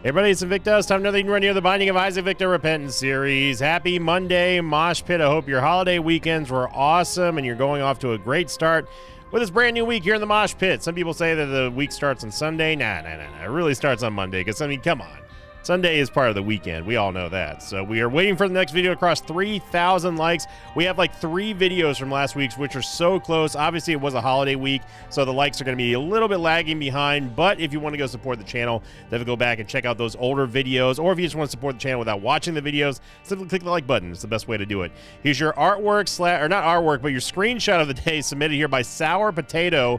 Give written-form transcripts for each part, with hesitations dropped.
Everybody, it's Invictus. Time another run here, the Binding of Isaac Victor Repentance series. Happy Monday, Mosh Pit. I hope your holiday weekends were awesome and you're going off to a great start with this brand new week here in the Mosh Pit. Some people say that the week starts on Sunday. Nah. It really starts on Monday because, I mean, come on. Sunday is part of the weekend. We all know that. So we are waiting for the next video to cross 3,000 likes. We have like 3 videos from last week's, which are so close. Obviously, it was a holiday week, so the likes are going to be a little bit lagging behind. But if you want to go support the channel, then go back and check out those older videos. Or if you just want to support the channel without watching the videos, simply click the like button. It's the best way to do it. Here's your artwork, or not artwork, but your screenshot of the day submitted here by Sour Potato.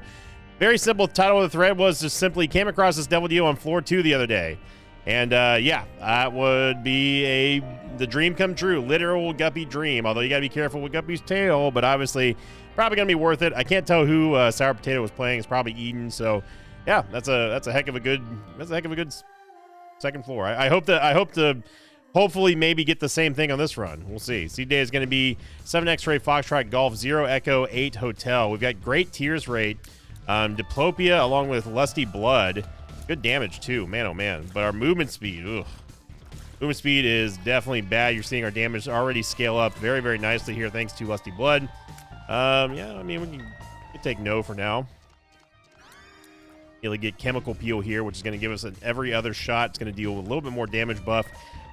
Very simple. The title of the thread was just simply, came across this devil deal on floor 2 the other day. And yeah, that would be the dream come true, literal Guppy dream. Although you gotta be careful with Guppy's tail, but obviously probably gonna be worth it. I can't tell who Sour Potato was playing. It's probably Eden. So yeah, that's a heck of a good second floor. I hope to hopefully maybe get the same thing on this run. We'll see. Seed day is gonna be 7 X-Ray Foxtrot Golf 0 Echo 8 Hotel. We've got great tears rate, Diplopia along with Lusty Blood. Good damage too, man, oh man. But our movement speed, movement speed is definitely bad. You're seeing our damage already scale up very, very nicely here thanks to Lusty Blood. Yeah, I mean, we can take no for now. You'll get Chemical Peel here, which is going to give us every other shot. It's going to deal with a little bit more damage buff.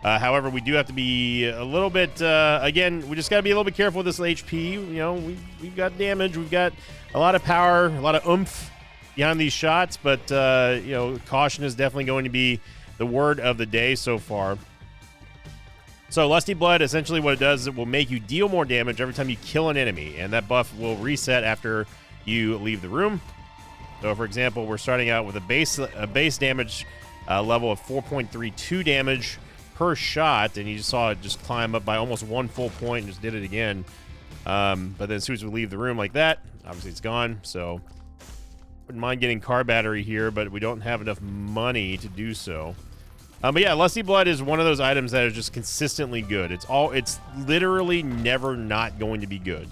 However, we do have to be a little bit, again, we just got to be a little bit careful with this HP. You know, we've got damage. We've got a lot of power, a lot of oomph behind these shots, but you know, caution is definitely going to be the word of the day so far. So Lusty Blood, essentially what it does is it will make you deal more damage every time you kill an enemy, and that buff will reset after you leave the room. So for example, we're starting out with a base damage level of 4.32 damage per shot, and you just saw it just climb up by almost 1 full point and just did it again. But then as soon as we leave the room like that, obviously it's gone. So wouldn't mind getting car battery here, but we don't have enough money to do so. But yeah, Lusty Blood is one of those items that is just consistently good. It's literally never not going to be good.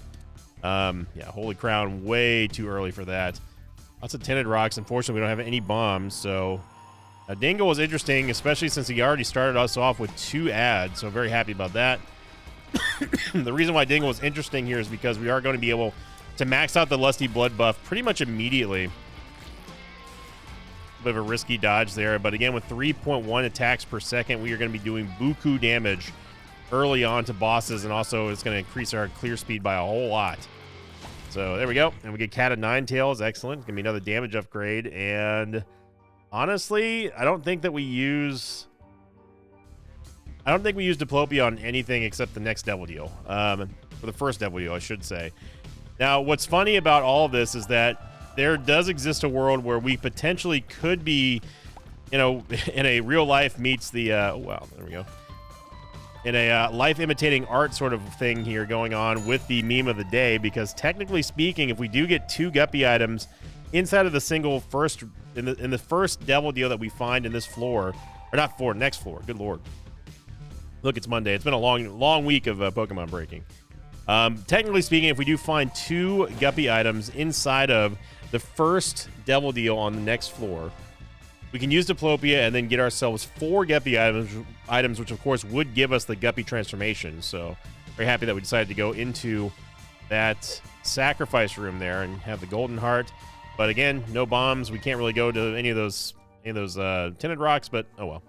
Yeah, Holy Crown, way too early for that. Lots of tinted rocks. Unfortunately, we don't have any bombs, so Dingle was interesting, especially since he already started us off with 2 ads, so very happy about that. The reason why Dingle was interesting here is because we are going to be able to max out the Lusty Blood buff pretty much immediately. Bit of a risky dodge there, but again, with 3.1 attacks per second, we are going to be doing buku damage early on to bosses, and also it's going to increase our clear speed by a whole lot. So there we go, and we get Cat of Nine Tails. Excellent. It's going to be another damage upgrade, and honestly, I don't think we use Diplopia on anything except the next devil deal, or the first devil deal, I should say. Now, what's funny about all of this is that there does exist a world where we potentially could be, you know, in a real life meets the, well, there we go. In a life imitating art sort of thing here going on with the meme of the day, because technically speaking, if we do get 2 Guppy items inside of the single first, in the first devil deal that we find in this floor, or not floor, next floor, good lord. Look, it's Monday. It's been a long week of Pokemon breaking. Technically speaking, if we do find 2 Guppy items inside of the first devil deal on the next floor, we can use Diplopia and then get ourselves 4 Guppy items, which of course would give us the Guppy transformation. So very happy that we decided to go into that sacrifice room there and have the golden heart. But again, no bombs. We can't really go to any of those tinted rocks, but oh well.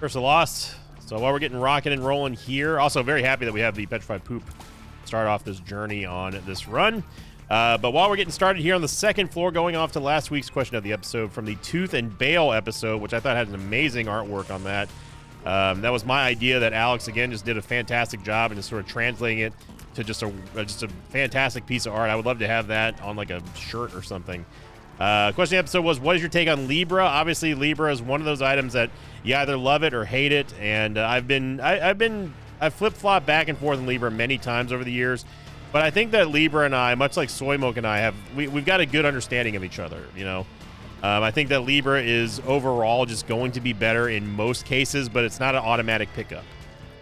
Curse of Lost. So while we're getting rocking and rolling here, also very happy that we have the Petrified Poop start off this journey on this run. But while we're getting started here on the second floor, going off to last week's question of the episode from the Tooth and Bale episode, which I thought had an amazing artwork on that. That was my idea that Alex, again, just did a fantastic job and just sort of translating it to just a fantastic piece of art. I would love to have that on like a shirt or something. Question of the episode was, what is your take on Libra? Obviously, Libra is one of those items that you either love it or hate it, and I've flip-flopped back and forth on Libra many times over the years, but I think that Libra and I, much like Soymilk and I, we've got a good understanding of each other, you know? I think that Libra is overall just going to be better in most cases, but it's not an automatic pickup.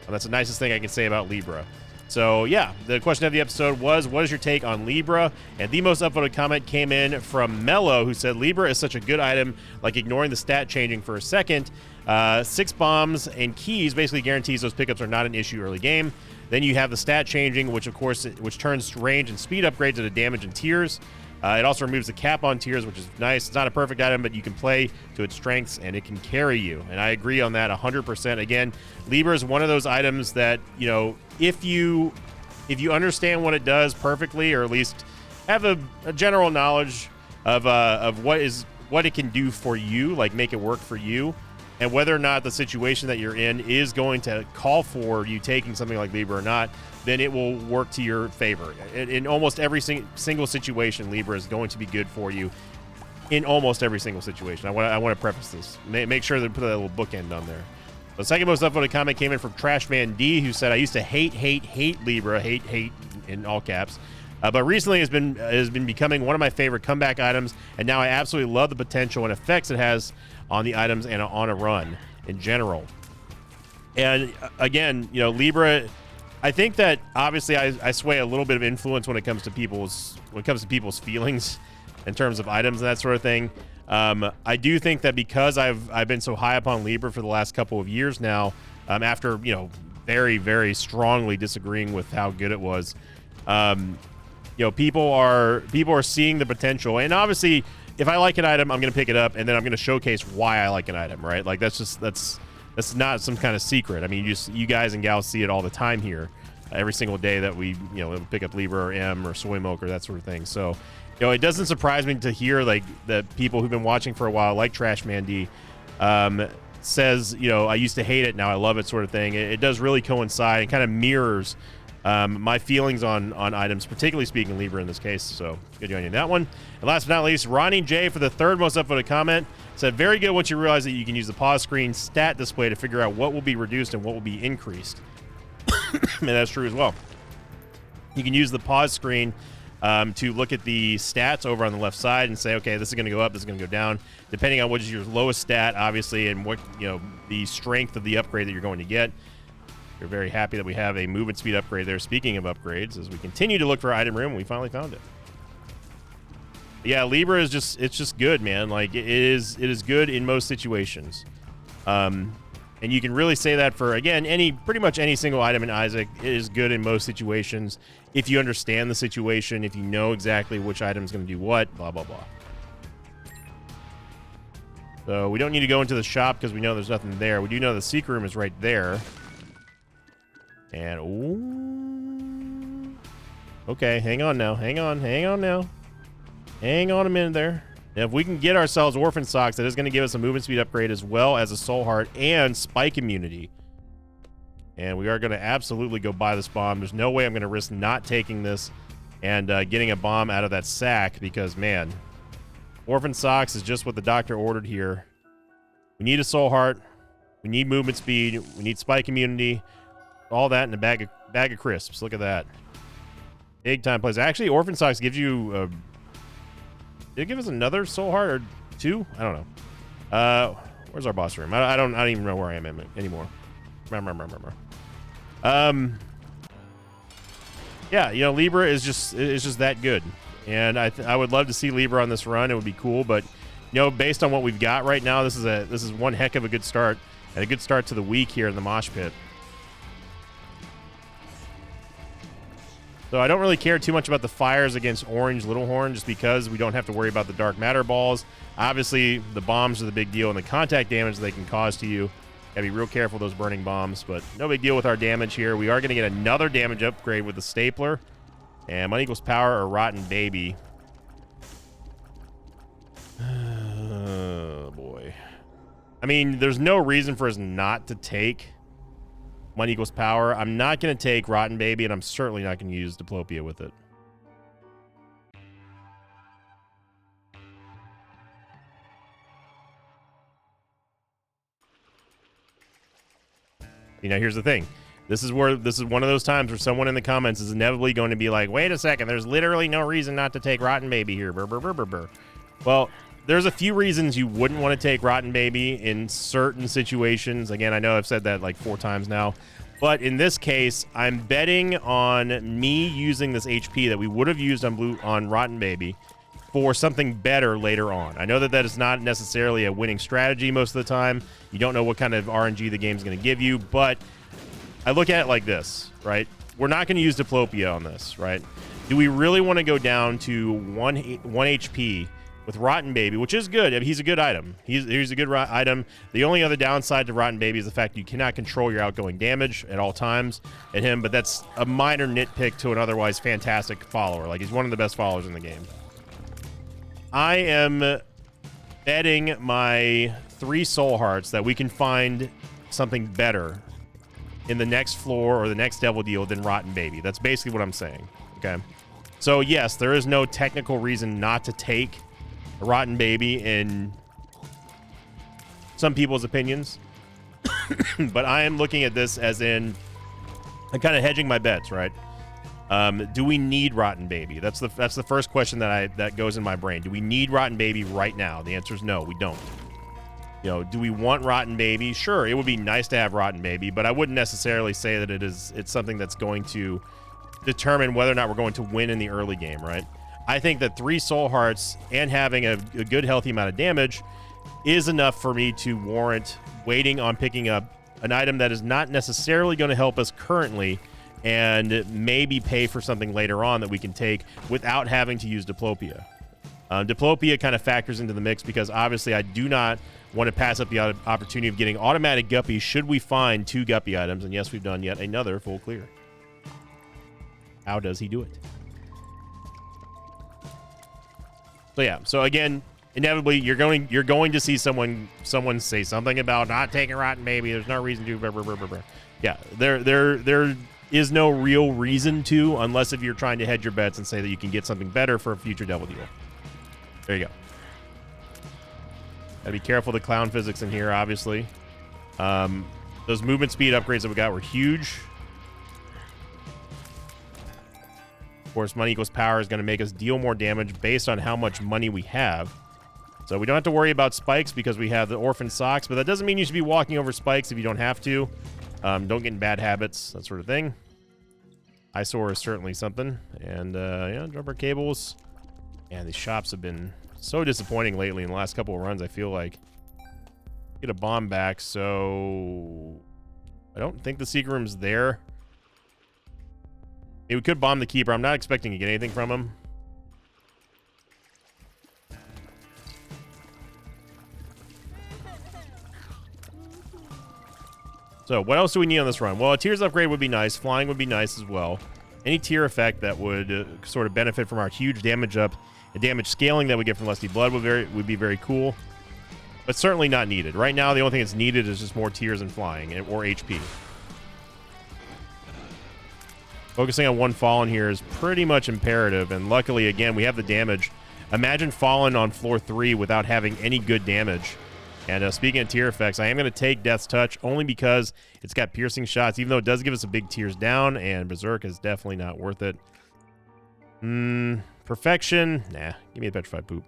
And that's the nicest thing I can say about Libra. So yeah, the question of the episode was, what is your take on Libra? And the most upvoted comment came in from Mello, who said, Libra is such a good item, like ignoring the stat changing for a second. 6 bombs and keys basically guarantees those pickups are not an issue early game. Then you have the stat changing, which turns range and speed upgrades into damage and tiers. It also removes the cap on tiers, which is nice. It's not a perfect item, but you can play to its strengths, and it can carry you. And I agree on that 100%. Again, Libra is one of those items that, you know, if you understand what it does perfectly, or at least have a general knowledge of what it can do for you, like make it work for you, and whether or not the situation that you're in is going to call for you taking something like Libra or not, then it will work to your favor. In almost every single situation, Libra is going to be good for you in almost every single situation. I want to preface this. Make sure to put a little bookend on there. The second most upvoted comment came in from Trashman D, who said, I used to hate Libra, hate in all caps. But recently has been becoming one of my favorite comeback items, and now I absolutely love the potential and effects it has on the items and on a run in general. And again, you know, Libra, I think that obviously I sway a little bit of influence when it comes to people's feelings in terms of items and that sort of thing. I do think that because I've been so high up on Libra for the last couple of years now, after, you know, very, very strongly disagreeing with how good it was, you know, people are seeing the potential. And obviously, if I like an item, I'm going to pick it up, and then I'm going to showcase why I like an item, right? Like that's not some kind of secret. I mean, you guys and gals see it all the time here, every single day that we, you know, pick up Libra or M or Soy Milk or that sort of thing. So, you know, it doesn't surprise me to hear like that people who've been watching for a while, like Trashman D, says, you know, I used to hate it, now I love it, sort of thing. It does really coincide and kind of mirrors my feelings on items, particularly speaking Libra in this case. So good on you on that one. And last but not least, Ronnie J, for the third most upvoted comment, said, very good once you realize that you can use the pause screen stat display to figure out what will be reduced and what will be increased. And that's true as well. You can use the pause screen to look at the stats over on the left side and say, okay, this is going to go up, this is going to go down, depending on what is your lowest stat, obviously, and what, you know, the strength of the upgrade that you're going to get. We're very happy that we have a movement speed upgrade there. Speaking of upgrades, as we continue to look for item room, we finally found it. Yeah, Libra is just good, man. Like it is good in most situations. And you can really say that for, again, pretty much any single item in Isaac. It is good in most situations if you understand the situation, if you know exactly which item is going to do what, blah, blah, blah. So we don't need to go into the shop because we know there's nothing there. We do know the secret room is right there. And, ooh. Okay, hang on now. Hang on now. Hang on a minute there. Now, if we can get ourselves Orphan Socks, that is going to give us a movement speed upgrade as well as a Soul Heart and Spike immunity. And we are going to absolutely go buy this bomb. There's no way I'm going to risk not taking this and getting a bomb out of that sack because, man, Orphan Socks is just what the doctor ordered here. We need a Soul Heart. We need movement speed. We need Spike immunity. All that in a bag of crisps. Look at that. Big time plays. Actually, Orphan Socks gives you... did it give us another Soul Heart or 2? I don't know. Where's our boss room? I don't even know where I am anymore. Yeah, you know, Libra is just that good. And I would love to see Libra on this run. It would be cool, but you know, based on what we've got right now, this is one heck of a good start, and a good start to the week here in the Mosh Pit. So I don't really care too much about the fires against Orange Littlehorn just because we don't have to worry about the Dark Matter balls. Obviously, the bombs are the big deal and the contact damage they can cause to you. Gotta be real careful with those burning bombs, but no big deal with our damage here. We are going to get another damage upgrade with the Stapler. And Money Equals Power or Rotten Baby. Oh, boy. I mean, there's no reason for us not to take Money Equals Power. I'm not going to take Rotten Baby, and I'm certainly not going to use Diplopia with it. You know, here's the thing. This is one of those times where someone in the comments is inevitably going to be like, wait a second, there's literally no reason not to take Rotten Baby here. Brr, brr, brr, brr, brr. Well, there's a few reasons you wouldn't want to take Rotten Baby in certain situations. Again, I know I've said that like 4 times now. But in this case, I'm betting on me using this HP that we would have used on Rotten Baby for something better later on. I know that that is not necessarily a winning strategy most of the time. You don't know what kind of RNG the game's going to give you, but I look at it like this, right? We're not going to use Diplopia on this, right? Do we really want to go down to 1 HP with Rotten Baby, which is good? He's a good item. He's a good item. The only other downside to Rotten Baby is the fact you cannot control your outgoing damage at all times at him, but that's a minor nitpick to an otherwise fantastic follower. Like, he's one of the best followers in the game. I am betting my 3 soul hearts that we can find something better in the next floor or the next devil deal than Rotten Baby. That's basically what I'm saying, okay? So, yes, there is no technical reason not to take a Rotten Baby in some people's opinions, but I am looking at this as in I'm kind of hedging my bets, right? Do we need Rotten Baby? That's the first question that goes in my brain. Do we need Rotten Baby right now? The answer is no, we don't. You know, do we want Rotten Baby? Sure, it would be nice to have Rotten Baby, but I wouldn't necessarily say that it's something that's going to determine whether or not we're going to win in the early game, right? I think that 3 soul hearts and having a good healthy amount of damage is enough for me to warrant waiting on picking up an item that is not necessarily going to help us currently, and maybe pay for something later on that we can take without having to use Diplopia. Diplopia kind of factors into the mix because obviously I do not want to pass up the opportunity of getting automatic Guppy should we find 2 Guppy items, and yes, we've done yet another full clear. How does he do it? So yeah, so again, inevitably you're going to see someone say something about not taking Rotten Baby. There's no reason to. Blah, blah, blah, blah, blah. Yeah, there is no real reason to, unless if you're trying to hedge your bets and say that you can get something better for a future devil deal. There you go. Gotta be careful of the clown physics in here, obviously. Those movement speed upgrades that we got were huge. Of course, money equals power is going to make us deal more damage based on how much money we have. So we don't have to worry about spikes because we have the orphan socks, but that doesn't mean you should be walking over spikes if you don't have to. Don't get in bad habits, that sort of thing. Eyesore is certainly something. And, yeah, jumper cables. Yeah, these shops have been so disappointing lately in the last couple of runs, I feel like. Get a bomb back, so I don't think the secret room's there. Maybe we could bomb the keeper. I'm not expecting to get anything from him. So what else do we need on this run? Well, a tears upgrade would be nice. Flying would be nice as well. Any tier effect that would sort of benefit from our huge damage up and damage scaling that we get from Lusty Blood would be very cool. But certainly not needed. Right now, the only thing that's needed is just more tears and flying or HP. Focusing on 1 Fallen here is pretty much imperative, and luckily, again, we have the damage. Imagine Fallen on floor 3 without having any good damage. And speaking of tier effects, I am going to take Death's Touch only because it's got piercing shots, even though it does give us a big tears down, and Berserk is definitely not worth it. Perfection? Nah, give me a Petrified Poop.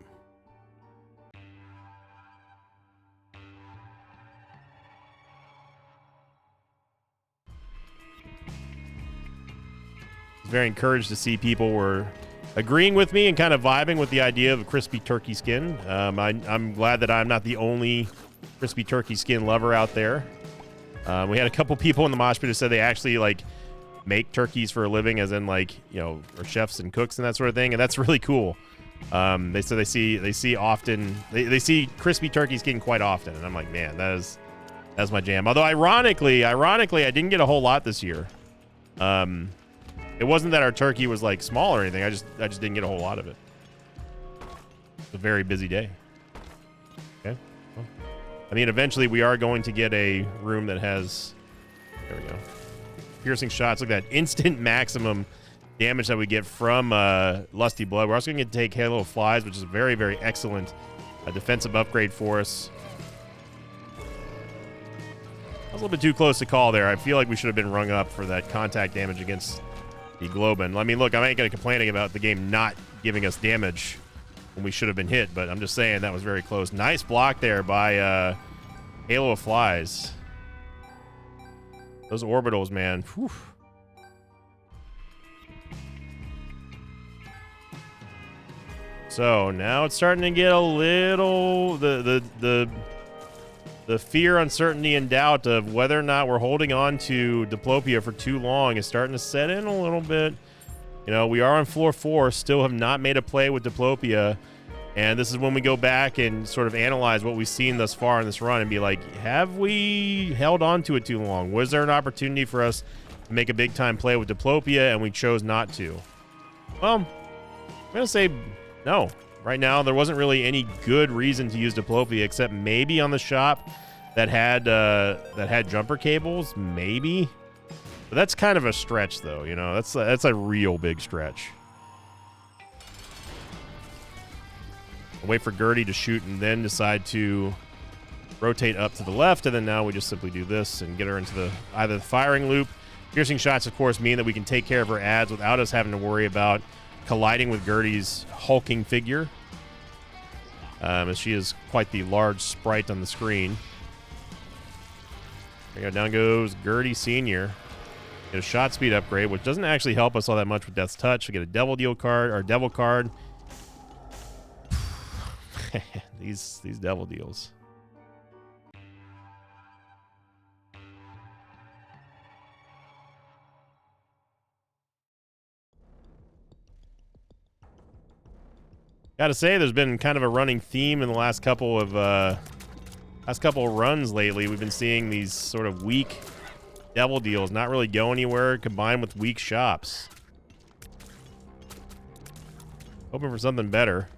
Very encouraged to see people were agreeing with me and kind of vibing with the idea of a crispy turkey skin. I'm glad that I'm not the only crispy turkey skin lover out there. We had a couple people in the mosh pit who said they actually like make turkeys for a living, as in like, you know, or chefs and cooks and that sort of thing, and that's really cool. They said they see often they see crispy turkey skin quite often, and I'm like, man, that's my jam. Although ironically, I didn't get a whole lot this year. It wasn't that our turkey was like small or anything. I just didn't get a whole lot of it. It's a very busy day. Okay. Well, I mean, eventually we are going to get a room that has, there we go, piercing shots. Look at that instant maximum damage that we get from Lusty Blood. We're also going to take Halo of Flies, which is a very, very excellent defensive upgrade for us. I was a little bit too close to call there. I feel like we should have been rung up for that contact damage against the Globin. I mean, look, I ain't going to complain about the game not giving us damage. when we should have been hit, but I'm just saying that was very close. Nice block there by Halo of Flies. Those orbitals, man. Whew. So now it's starting to get a little the fear, uncertainty, and doubt of whether or not we're holding on to Diplopia for too long is starting to set in a little bit. You know, we are on floor 4, still have not made a play with Diplopia, and this is when we go back and sort of analyze what we've seen thus far in this run and be like, have we held on to it too long? Was there an opportunity for us to make a big-time play with Diplopia, and we chose not to? Well, I'm going to say no. Right now, there wasn't really any good reason to use Diplopia except maybe on the shop that had jumper cables, maybe. But that's kind of a stretch, though. You know, that's a real big stretch. I'll wait for Gertie to shoot and then decide to rotate up to the left, and then now we just simply do this and get her into either the firing loop. Piercing shots, of course, mean that we can take care of her ads without us having to worry about colliding with Gertie's hulking figure, as she is quite the large sprite on the screen. There you go, down goes Gertie Sr. Get a shot speed upgrade, which doesn't actually help us all that much with Death's Touch. We get a Devil Deal card, or Devil card. these Devil Deals. Gotta say, there's been kind of a running theme in the last couple of runs lately. We've been seeing these sort of weak Devil Deals not really go anywhere, combined with weak shops. Hoping for something better.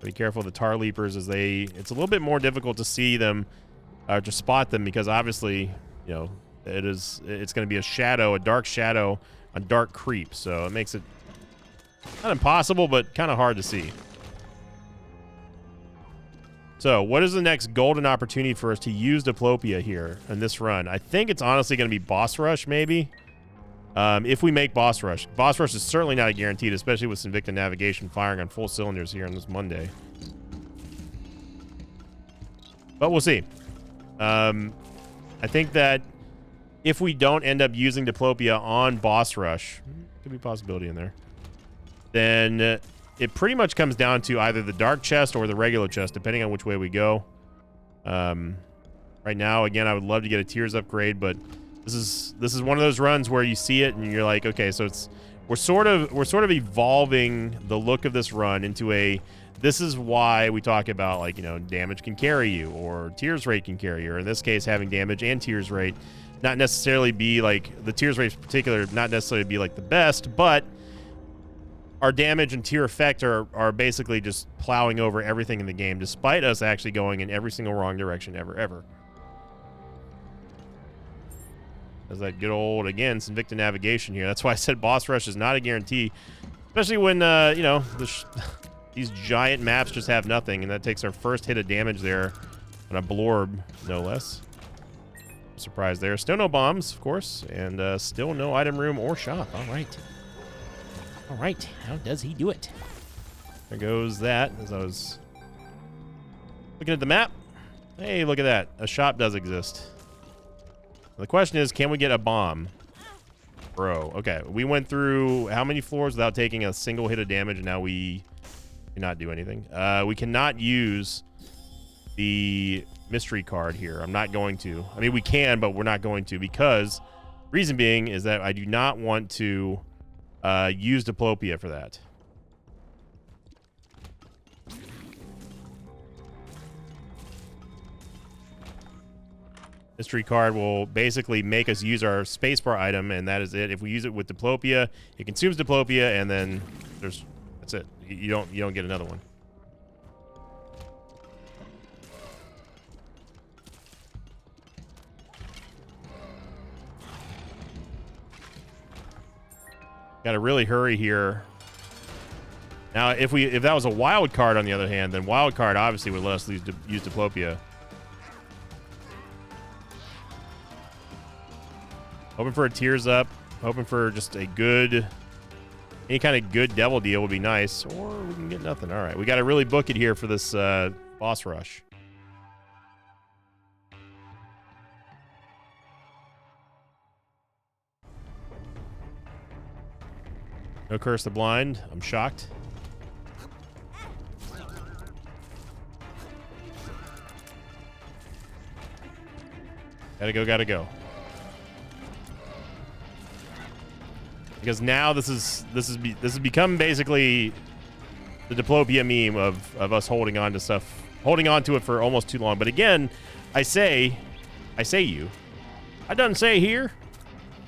Be careful of the Tar Leapers as it's a little bit more difficult to see them, or to spot them, because obviously, you know, it's going to be a dark shadow on dark creep, so it makes it not impossible, but kind of hard to see. So, what is the next golden opportunity for us to use Diplopia here in this run? I think it's honestly going to be Boss Rush, maybe. If we make Boss Rush. Boss Rush is certainly not a guaranteed, especially with Sinvicta Navigation firing on full cylinders here on this Monday. But we'll see. I think that if we don't end up using Diplopia on Boss Rush, could be a possibility in there, then it pretty much comes down to either the dark chest or the regular chest, depending on which way we go. Right now, again, I would love to get a Tears upgrade, but this is one of those runs where you see it and you're like, okay, so we're sort of evolving the look of this run into this is why we talk about, like, you know, damage can carry you, or Tears rate can carry you, or in this case, having damage and Tears rate not necessarily be like, the Tears rate in particular, not necessarily be like the best, but our damage and tier effect are basically just plowing over everything in the game, despite us actually going in every single wrong direction ever. As that good old, again, Sinvicta Navigation here. That's why I said Boss Rush is not a guarantee, especially when, you know, these giant maps just have nothing, and that takes our first hit of damage there on a Blorb, no less. Surprise there. Still no bombs, of course, and still no item room or shop. All right. All right, how does he do it? There goes that, as I was looking at the map. Hey, look at that. A shop does exist. The question is, can we get a bomb? Bro, okay. We went through how many floors without taking a single hit of damage, and now we cannot do anything. We cannot use the mystery card here. I'm not going to. I mean, we can, but we're not going to, because reason being is that I do not want to use Diplopia for that. Mystery card will basically make us use our spacebar item, and that is it. If we use it with Diplopia, it consumes Diplopia, and then that's it. You don't get another one. Got to really hurry here. Now, if that was a wild card, on the other hand, then wild card obviously would let us use Diplopia. Hoping for a Tears up. Hoping for just a good Any kind of good devil deal would be nice. Or we can get nothing. All right, we got to really book it here for this boss rush. No Curse the Blind. I'm shocked. Gotta go, gotta go. Because now this has become basically the Diplopia meme of us holding on to stuff, holding on to it for almost too long. But again, I say you. I done say here.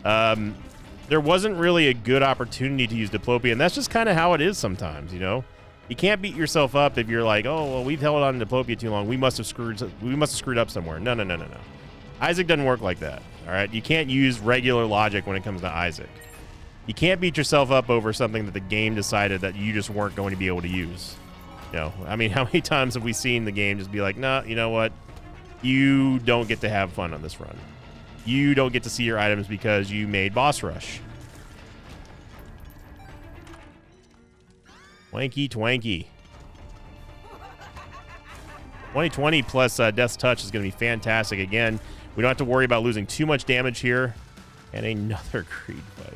There wasn't really a good opportunity to use Diplopia, and that's just kind of how it is sometimes, you know? You can't beat yourself up if you're like, oh, well, we've held on to Diplopia too long. We must have screwed up somewhere. No. Isaac doesn't work like that, all right? You can't use regular logic when it comes to Isaac. You can't beat yourself up over something that the game decided that you just weren't going to be able to use. You know, I mean, how many times have we seen the game just be like, nah, you know what? You don't get to have fun on this run. You don't get to see your items because you made boss rush. Twanky twanky. 2020 plus Death's Touch is going to be fantastic. Again, we don't have to worry about losing too much damage here. And another Creed fight.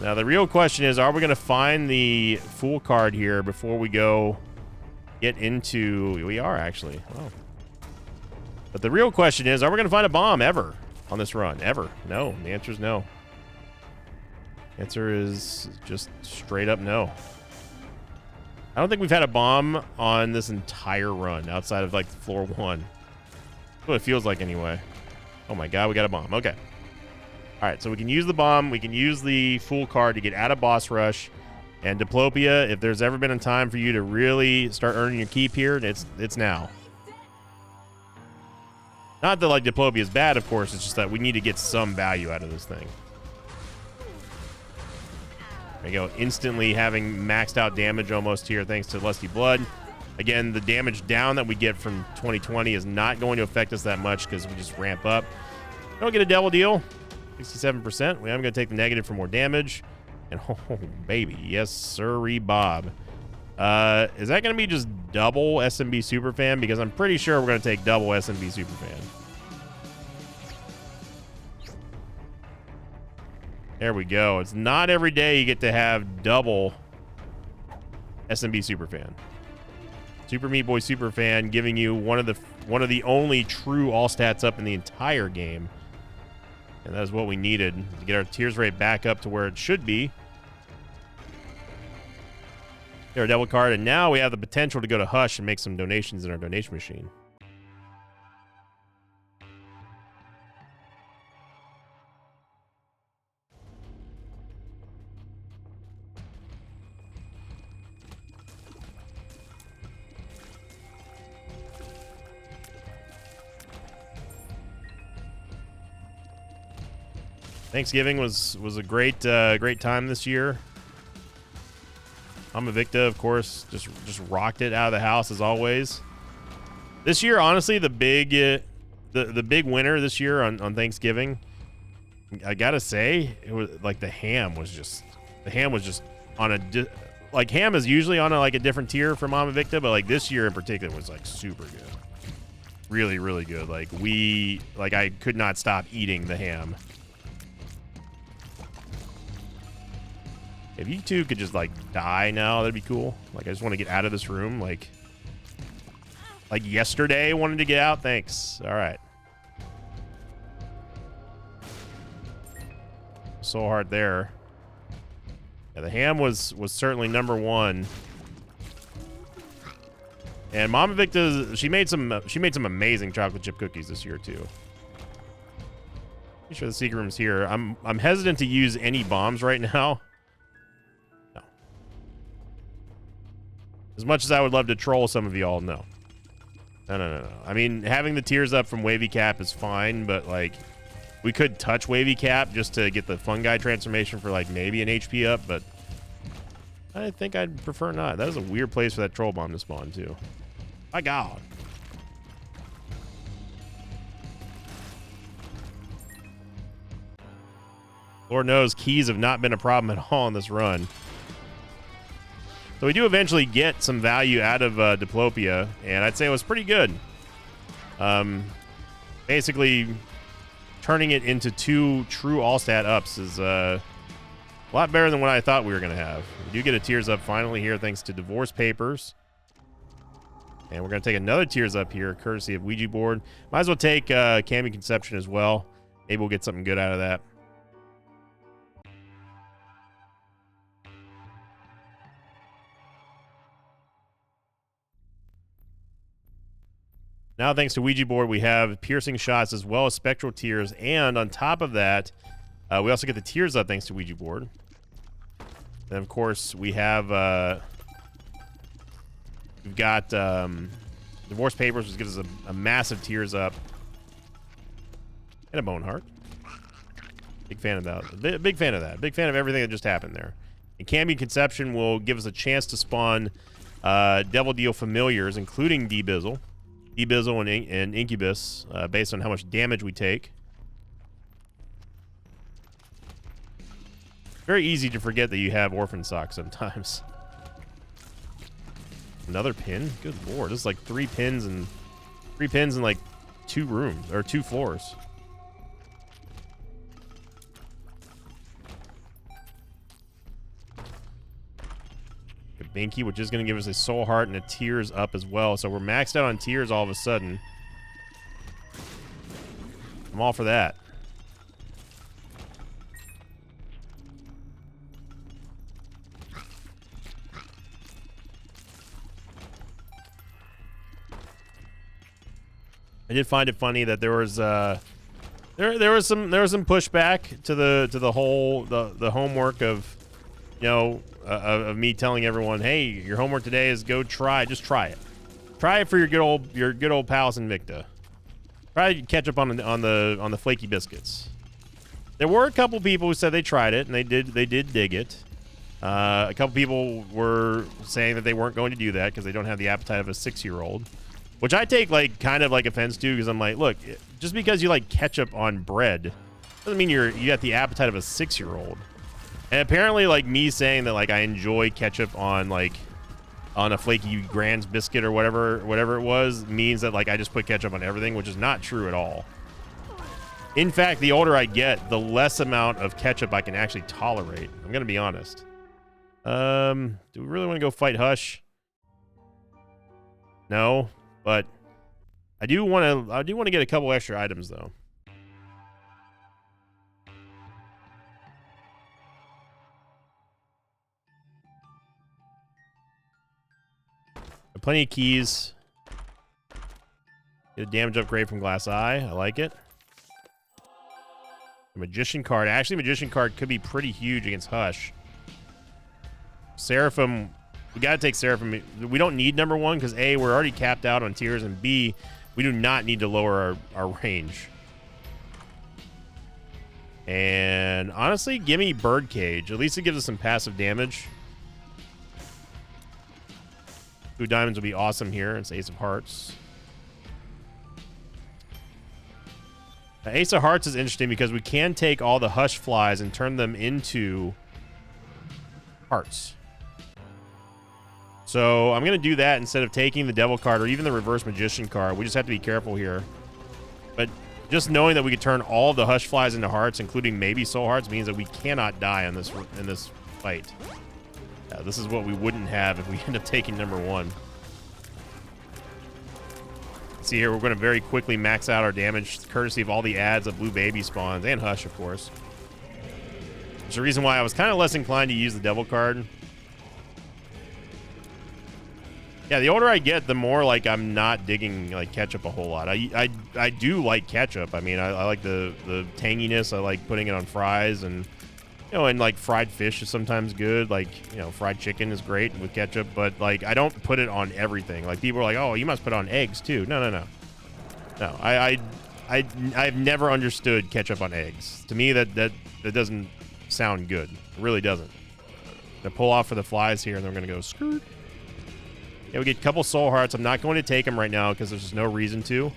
Now, the real question is, are we going to find the Fool card here before we go get into... We are, actually. Oh. But the real question is, are we going to find a bomb ever on this run? Ever? No. The answer is no. The answer is just straight up no. I don't think we've had a bomb on this entire run outside of, like, floor 1. That's what it feels like anyway. Oh, my God. We got a bomb. Okay. All right, so we can use the bomb. We can use the Fool card to get out of boss rush. And Diplopia, if there's ever been a time for you to really start earning your keep here, it's now. Not that, like, Diplopia is bad, of course. It's just that we need to get some value out of this thing. There you go. Instantly having maxed out damage almost here thanks to Lusty Blood. Again, the damage down that we get from 2020 is not going to affect us that much because we just ramp up. Don't get a devil deal. 67%. We am going to take the negative for more damage. And oh, baby. Yes, sirree, Bob. Is that going to be just double SMB Superfan? Because I'm pretty sure we're going to take double SMB Superfan. There we go. It's not every day you get to have double SMB Superfan. Super Meat Boy Superfan giving you one of the only true all stats up in the entire game. And that is what we needed to get our tears rate back up to where it should be. Get our devil card, and now we have the potential to go to Hush and make some donations in our donation machine. Thanksgiving was a great time this year. Amavicta, of course, just rocked it out of the house as always. This year, honestly, the big winner this year on Thanksgiving, I gotta say, it was like the ham was just on a like ham is usually on a different tier from Amavicta, but like this year in particular was like super good, really really good. Like I could not stop eating the ham. If you two could just, like, die now, that'd be cool. Like, I just want to get out of this room. Like yesterday, wanted to get out. Thanks. All right. So hard there. Yeah, the ham was certainly number one. And Mama Victa, she made some amazing chocolate chip cookies this year, too. Pretty sure the secret room's here. I'm hesitant to use any bombs right now. As much as I would love to troll some of y'all, no. No. I mean, having the tears up from Wavy Cap is fine, but, like, we could touch Wavy Cap just to get the Fungi transformation for, like, maybe an HP up, but I think I'd prefer not. That is a weird place for that troll bomb to spawn, too. My God. Lord knows keys have not been a problem at all in this run. So we do eventually get some value out of Diplopia, and I'd say it was pretty good. Basically, turning it into 2 true all-stat ups is a lot better than what I thought we were going to have. We do get a Tears Up finally here thanks to Divorce Papers. And we're going to take another Tears Up here, courtesy of Ouija Board. Might as well take Cammy Conception as well. Maybe we'll get something good out of that. Now, thanks to Ouija Board, we have Piercing Shots as well as Spectral Tears. And on top of that, we also get the Tears Up thanks to Ouija Board. And, of course, we have... we've got Divorce Papers, which gives us a massive Tears Up. And a Bone Heart. Big fan of that. Big fan of that. Big fan of everything that just happened there. And Cammy Conception will give us a chance to spawn Devil Deal Familiars, including Debizzle. Debizzle and Incubus, based on how much damage we take. Very easy to forget that you have Orphan Sock sometimes. Another pin? Good lord. This is like 3 pins in like 2 rooms or 2 floors. A Binky, which is going to give us a Soul Heart and a Tears Up as well. So we're maxed out on Tears all of a sudden. I'm all for that. I did find it funny that there was there was some pushback to the whole homework of, you know, of me telling everyone, hey, your homework today is just try it for your good old pals Invicta. Try to catch up on the flaky biscuits. There were a couple people who said they tried it and they did dig it. A couple people were saying that they weren't going to do that because they don't have the appetite of a 6-year-old. Which I take like kind of like offense to, because I'm like, look, just because you like ketchup on bread doesn't mean you got the appetite of a 6-year-old. And apparently, like, me saying that like I enjoy ketchup on a flaky Grand's biscuit or whatever it was means that like I just put ketchup on everything, which is not true at all. In fact, the older I get, the less amount of ketchup I can actually tolerate. I'm gonna be honest. Do we really want to go fight Hush? No. But I do want to get a couple extra items though. Plenty of keys. Get a damage upgrade from Glass Eye. I like it. A Magician card. Actually, Magician card could be pretty huge against Hush. Seraphim. We got to take Seraphim. We don't need number 1 because A, we're already capped out on Tears, and B, we do not need to lower our range. And honestly, give me Birdcage. At least it gives us some passive damage. 2 diamonds would be awesome here. It's Ace of Hearts. Now, Ace of Hearts is interesting because we can take all the Hush Flies and turn them into hearts. So I'm going to do that instead of taking the Devil card or even the Reverse Magician card. We just have to be careful here. But just knowing that we could turn all the Hush Flies into hearts, including maybe Soul Hearts, means that we cannot die in this fight. Yeah, this is what we wouldn't have if we end up taking number 1. See here, we're going to very quickly max out our damage, courtesy of all the ads of Blue Baby spawns, and Hush, of course. Which is the reason why I was kind of less inclined to use the Devil card. Yeah, the older I get, the more like I'm not digging like ketchup a whole lot. I do like ketchup. I mean, I like the tanginess. I like putting it on fries, and you know, and like fried fish is sometimes good. Like, you know, fried chicken is great with ketchup, but like I don't put it on everything. Like people are like, oh, you must put it on eggs too. No. I've never understood ketchup on eggs. To me, that doesn't sound good. It really doesn't. Gonna pull off for the flies here, and then we're gonna go skirt. Yeah, we get a couple Soul Hearts. I'm not going to take them right now because there's just no reason to.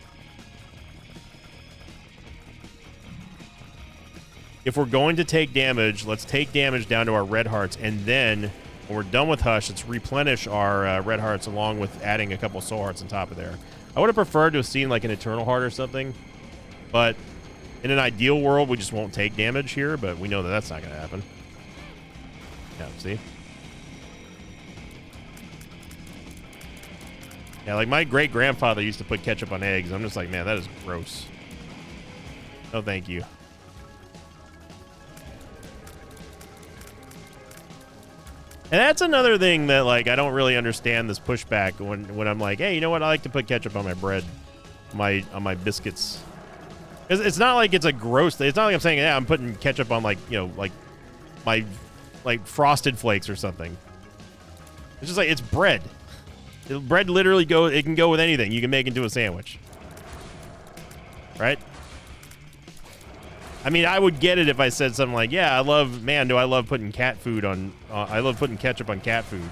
if we're going to take damage, let's take damage down to our red hearts, and then when we're done with Hush, let's replenish our red hearts along with adding a couple soul hearts on top of there. I would have preferred to have seen like an Eternal Heart or something, but in an ideal world, we just won't take damage here, but we know that that's not going to happen. Yeah, see? Yeah, like my great-grandfather used to put ketchup on eggs. I'm just like, man, that is gross. No, thank you. And that's another thing that, like, I don't really understand this pushback when I'm like, hey, you know what? I like to put ketchup on my bread, on my biscuits. It's not like it's a gross thing. It's not like I'm saying, yeah, I'm putting ketchup on, like, you know, like my, like, Frosted Flakes or something. It's just like, it's bread. Bread literally it can go with anything. You can make it into a sandwich. Right? I mean, I would get it if I said something like, yeah, I love putting cat food on, I love putting ketchup on cat food.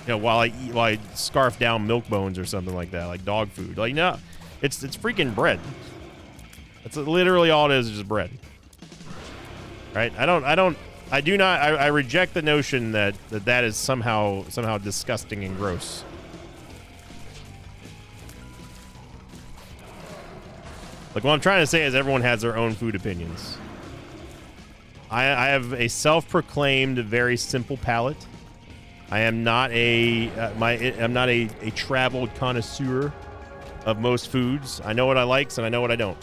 You know, while I scarf down milk bones or something like that, like dog food. Like, no, it's freaking bread. That's literally all it is just bread. Right? I reject the notion that is somehow disgusting and gross. Like, what I'm trying to say is everyone has their own food opinions. I have a self-proclaimed very simple palate. I am not I'm not a traveled connoisseur of most foods. I know what I like and I know what I don't.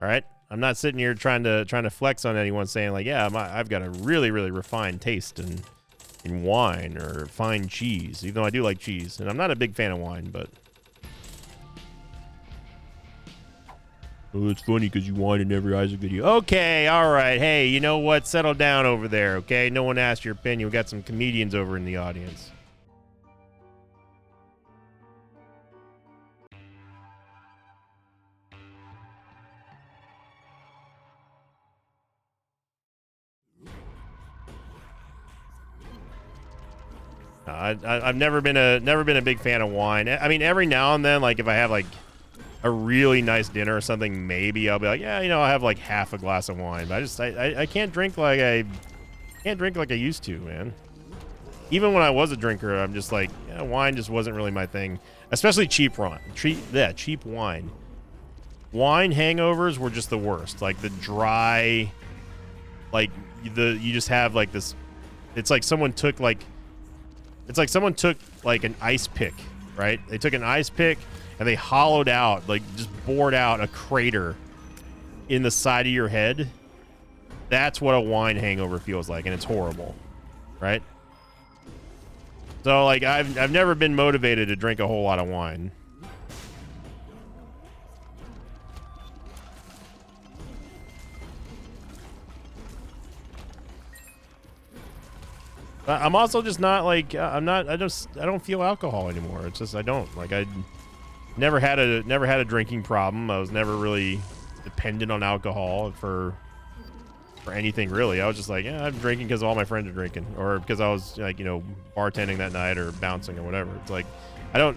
All right? I'm not sitting here trying to flex on anyone saying like, yeah, I've got a really, really refined taste in wine or fine cheese, even though I do like cheese. And I'm not a big fan of wine, but... Oh, it's funny because you wine in every Isaac video. Okay, all right. Hey, you know what? Settle down over there, okay? No one asked your opinion. We got some comedians over in the audience. I've never been a big fan of wine. I mean, every now and then, like if I have like a really nice dinner or something, maybe I'll be like, yeah, you know, I'll have like half a glass of wine. But I can't drink like I used to, man. Even when I was a drinker, I'm just like, yeah, wine just wasn't really my thing. Especially cheap wine. Cheap wine. Wine hangovers were just the worst. Like the dry, like you just have like this. It's like someone took like an ice pick, right? They took an ice pick and they hollowed out, like just bored out a crater in the side of your head. That's what a wine hangover feels like, and it's horrible, right? So like I've never been motivated to drink a whole lot of wine. I'm also just not like I don't feel alcohol anymore. It's just I don't like I never had a drinking problem. I was never really dependent on alcohol for anything really. I was just like, yeah, I'm drinking because all my friends are drinking, or because I was like, you know, bartending that night or bouncing or whatever. It's like I've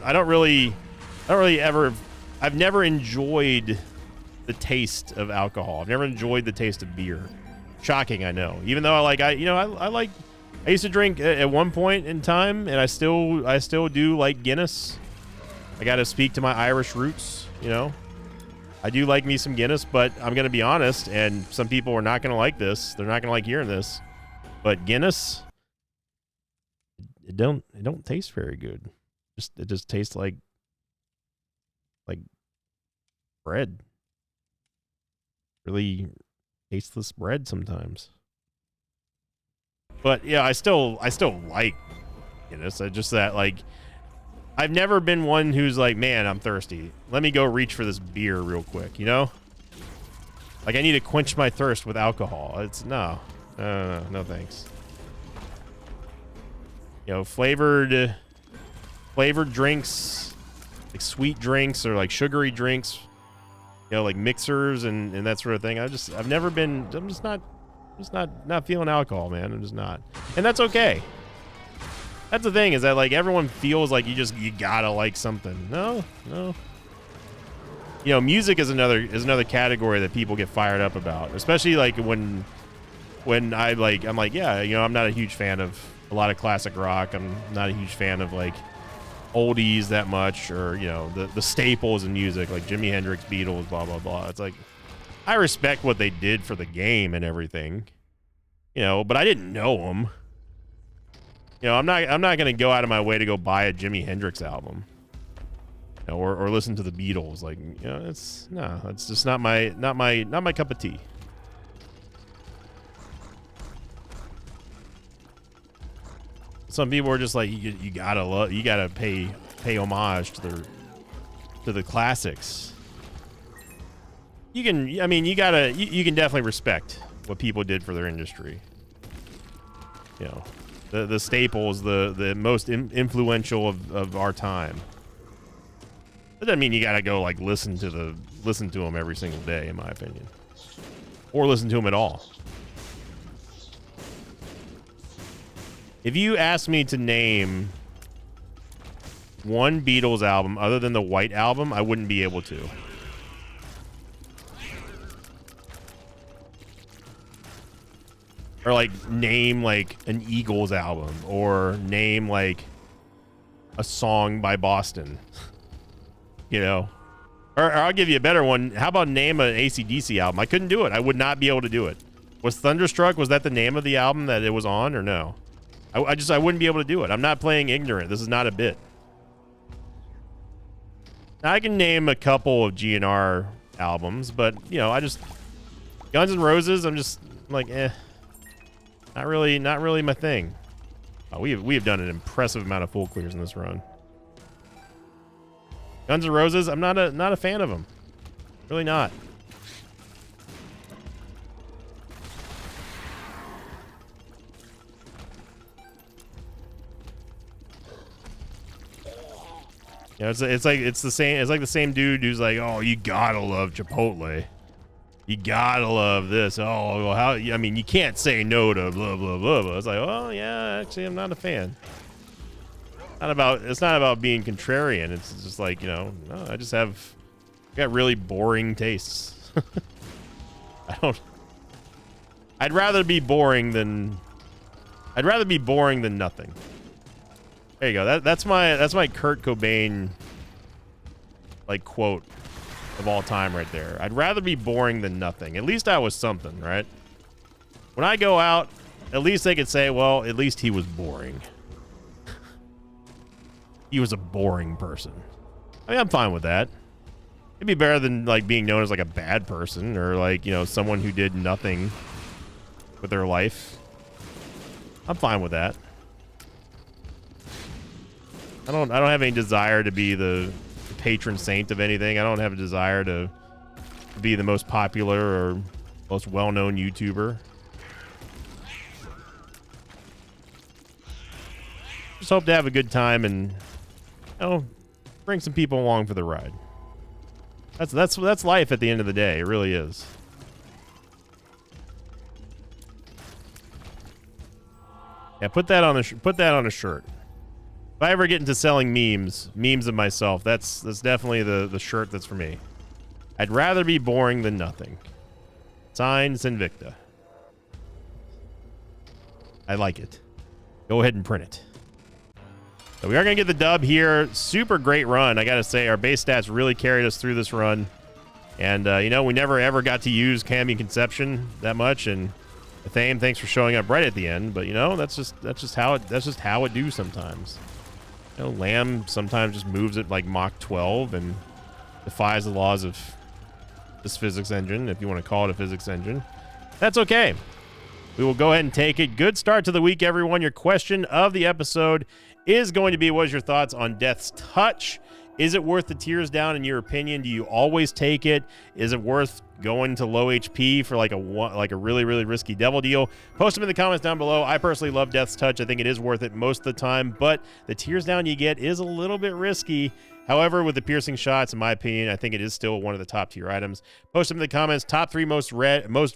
never enjoyed the taste of alcohol. I've never enjoyed the taste of beer. Shocking, I know. Even though I used to drink at one point in time, and I still do like Guinness. I got to speak to my Irish roots, you know. I do like me some Guinness, but I'm going to be honest, and some people are not going to like this. They're not going to like hearing this. But Guinness, it don't taste very good. It just tastes like bread. Really tasteless bread sometimes. But yeah, I still like Guinness. I just that like I've never been one who's like, man, I'm thirsty. Let me go reach for this beer real quick, you know? Like I need to quench my thirst with alcohol. It's no thanks. You know, flavored drinks, like sweet drinks or like sugary drinks, you know, like mixers and that sort of thing. I'm just not feeling alcohol, man. I'm just not. And that's okay. That's the thing, is that like everyone feels like you gotta like something. No. you know, music is another category that people get fired up about, especially like when I'm like, yeah, you know, I'm not a huge fan of a lot of classic rock. I'm not a huge fan of like oldies that much, or, you know, the staples in music like Jimi Hendrix, Beatles, blah blah blah. It's like, I respect what they did for the game and everything, you know, but I didn't know them. You know, I'm not gonna go out of my way to go buy a Jimi Hendrix album, you know, or listen to the Beatles. Like, you know, it's just not my cup of tea. Some people are just like, you gotta pay homage to the classics. You can definitely respect what people did for their industry. You know, the staples, the most influential of our time. That doesn't mean you gotta go like listen to them every single day, in my opinion, or listen to them at all. If you ask me to name one Beatles album other than the White Album, I wouldn't be able to. Or like name like an Eagles album, or name like a song by Boston. You know? Or I'll give you a better one. How about name an AC/DC album? I couldn't do it. I would not be able to do it. Was Thunderstruck, was that the name of the album that it was on, or no? I wouldn't be able to do it. I'm not playing ignorant. This is not a bit. Now, I can name a couple of GNR albums, but, you know, Guns N' Roses, I'm just like, not really my thing. Oh, we have done an impressive amount of full clears in this run. Guns N' Roses, I'm not a fan of them. Really not. You know, it's like the same dude who's like, oh, you gotta love Chipotle. You gotta love this. Oh, well, how? I mean, you can't say no to blah blah blah. Blah. It's like, oh yeah, actually, I'm not a fan. It's not about being contrarian. It's just like, you know, no, I got really boring tastes. I'd rather be boring than nothing. There you go. That's my Kurt Cobain like quote of all time right there. I'd rather be boring than nothing. At least I was something, right? When I go out, at least they could say, well, at least he was boring. He was a boring person. I mean, I'm fine with that. It'd be better than like being known as like a bad person, or like, you know, someone who did nothing with their life. I'm fine with that. I don't have any desire to be the patron saint of anything. I don't have a desire to be the most popular or most well-known YouTuber. Just hope to have a good time and, you know, bring some people along for the ride. That's life at the end of the day. It really is. Yeah, put that on a shirt. If I ever get into selling memes of myself, that's definitely the shirt that's for me. I'd rather be boring than nothing. Signed, Sinvicta. I like it. Go ahead and print it. So we are going to get the dub here. Super great run. I got to say, our base stats really carried us through this run. And, you know, we never ever got to use Cambion Conception that much. And Thame, thanks for showing up right at the end. But, you know, that's just how it do sometimes. You know, Lamb sometimes just moves it like Mach 12 and defies the laws of this physics engine, if you want to call it a physics engine. That's okay. We will go ahead and take it. Good start to the week, everyone. Your question of the episode is going to be, what is your thoughts on Death's Touch? Is it worth the tears down in your opinion? Do you always take it? Is it worth going to low HP for like a really, really risky devil deal? Post them in the comments down below. I personally love Death's Touch. I think it is worth it most of the time, but the tears down you get is a little bit risky. However, with the piercing shots, in my opinion, I think it is still one of the top tier items. Post them in the comments. Top 3 most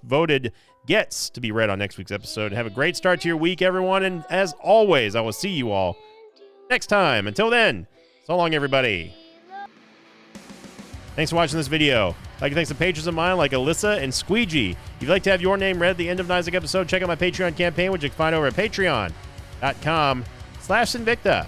voted gets to be read on next week's episode. Have a great start to your week, everyone. And as always, I will see you all next time. Until then, so long, everybody. Thanks for watching this video. I'd like to thank some patrons of mine like Alyssa and Squeegee. If you'd like to have your name read at the end of an Isaac episode, check out my Patreon campaign, which you can find over at patreon.com/Sinvicta.